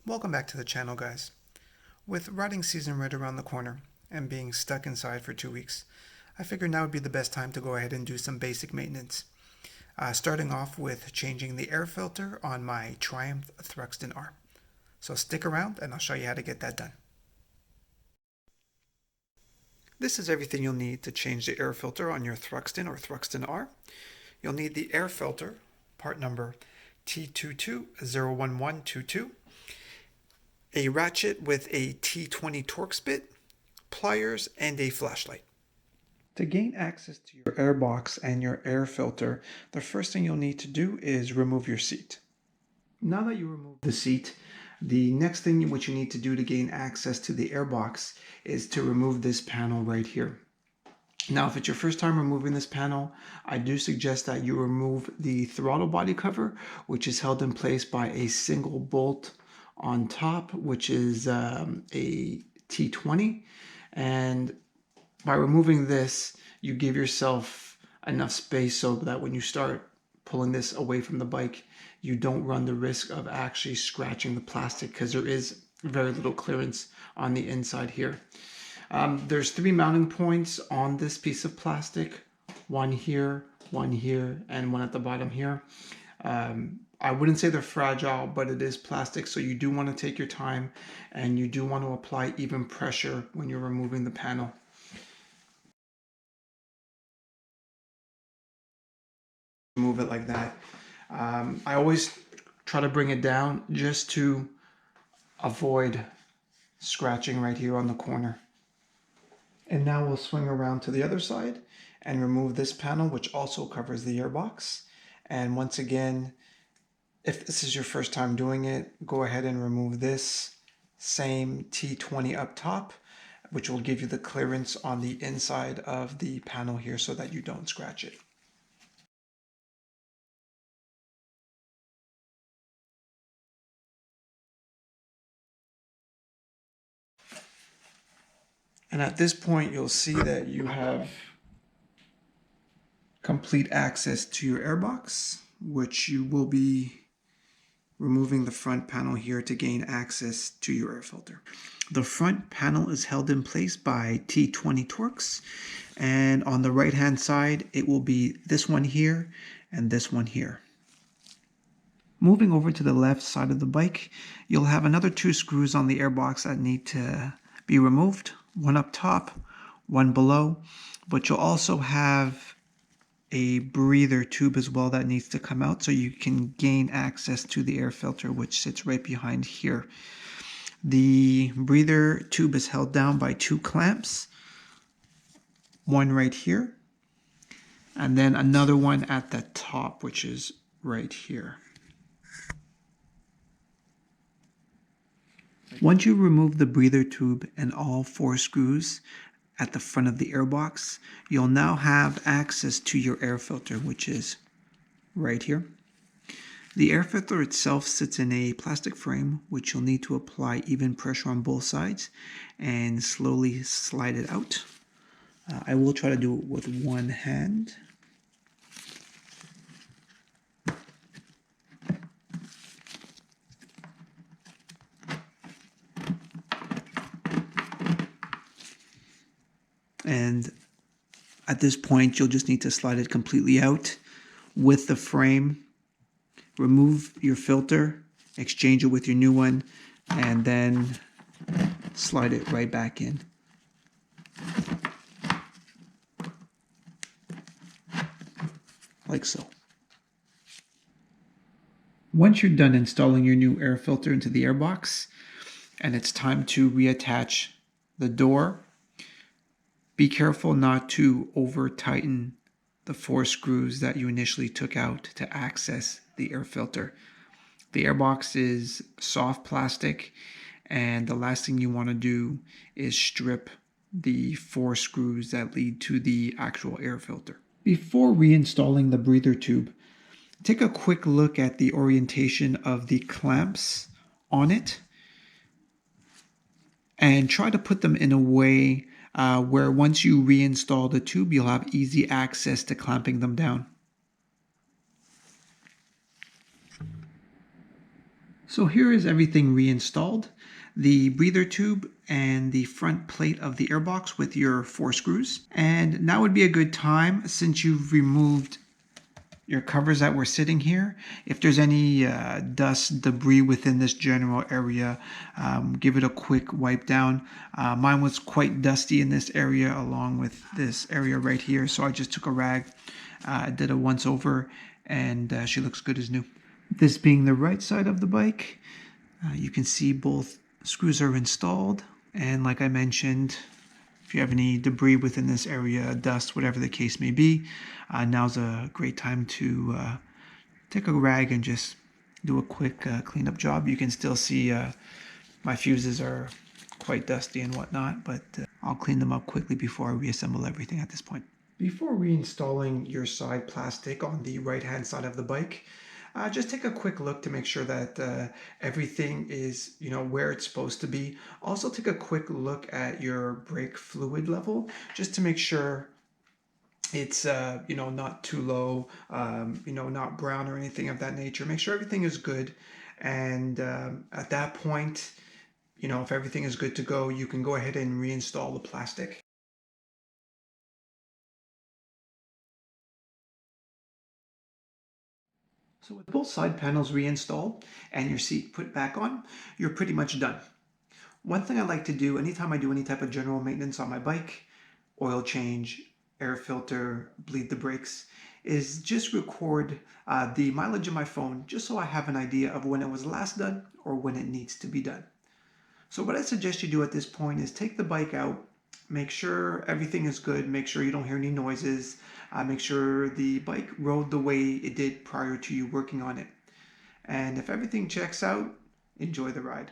Welcome back to the channel, guys. With riding season right around the corner and being stuck inside for 2 weeks, I figured now would be the best time to go ahead and do some basic maintenance. Starting off with changing the air filter on my Triumph Thruxton R. So stick around and I'll show you how to get that done. This is everything you'll need to change the air filter on your Thruxton or Thruxton R. You'll need the air filter, part number T22-01122, a ratchet with a T20 Torx bit, pliers, and a flashlight. To gain access to your air box and your air filter, the first thing you'll need to do is remove your seat. Now that you remove the seat, the next thing which you need to do to gain access to the air box is to remove this panel right here. Now, if it's your first time removing this panel, I do suggest that you remove the throttle body cover, which is held in place by a single bolt on top, which is a T20. And by removing this, you give yourself enough space so that when you start pulling this away from the bike, you don't run the risk of actually scratching the plastic, because there is very little clearance on the inside here. There's 3 mounting points on this piece of plastic, one here, and one at the bottom here. I wouldn't say they're fragile, but it is plastic, so you do want to take your time and you do want to apply even pressure when you're removing the panel. Move it like that. I always try to bring it down just to avoid scratching right here on the corner. And now we'll swing around to the other side and remove this panel, which also covers the airbox. And once again, if this is your first time doing it, go ahead and remove this same T20 up top, which will give you the clearance on the inside of the panel here so that you don't scratch it. And at this point, you'll see that you have complete access to your airbox, which you will be removing the front panel here to gain access to your air filter. The front panel is held in place by T20 Torx, and on the right hand side it will be this one here and this one here. Moving over to the left side of the bike, you'll have another 2 screws on the airbox that need to be removed, one up top, one below, but you'll also have a breather tube as well that needs to come out so you can gain access to the air filter, which sits right behind here. The breather tube is held down by 2 clamps, one right here, and then another one at the top, which is right here. Once you remove the breather tube and all 4 screws at the front of the airbox, you'll now have access to your air filter, which is right here. The air filter itself sits in a plastic frame, which you'll need to apply even pressure on both sides and slowly slide it out. I will try to do it with one hand. And at this point, you'll just need to slide it completely out with the frame. Remove your filter, exchange it with your new one, and then slide it right back in. Like so. Once you're done installing your new air filter into the airbox, and it's time to reattach the door, be careful not to over tighten the 4 screws that you initially took out to access the air filter. The airbox is soft plastic, and the last thing you want to do is strip the 4 screws that lead to the actual air filter. Before reinstalling the breather tube, take a quick look at the orientation of the clamps on it and try to put them in a way where once you reinstall the tube, you'll have easy access to clamping them down. So here is everything reinstalled. The breather tube and the front plate of the airbox with your 4 screws. And now would be a good time, since you've removed your covers that were sitting here. If there's any dust, debris within this general area, give it a quick wipe down. Mine was quite dusty in this area along with this area right here. So I just took a rag, did a once over, and she looks good as new. This being the right side of the bike, you can see both screws are installed. And like I mentioned, if you have any debris within this area, dust, whatever the case may be, now's a great time to take a rag and just do a quick cleanup job. You can still see my fuses are quite dusty and whatnot, but I'll clean them up quickly before I reassemble everything at this point. Before reinstalling your side plastic on the right-hand side of the bike, just take a quick look to make sure that everything is, where it's supposed to be. Also take a quick look at your brake fluid level, just to make sure it's, not too low, not brown or anything of that nature. Make sure everything is good. And at that point, if everything is good to go, you can go ahead and reinstall the plastic. So with both side panels reinstalled and your seat put back on, you're pretty much done. One thing I like to do anytime I do any type of general maintenance on my bike, oil change, air filter, bleed the brakes, is just record the mileage of my phone just so I have an idea of when it was last done or when it needs to be done. So what I suggest you do at this point is take the bike out, make sure everything is good, make sure you don't hear any noises, make sure the bike rode the way it did prior to you working on it. And if everything checks out, enjoy the ride.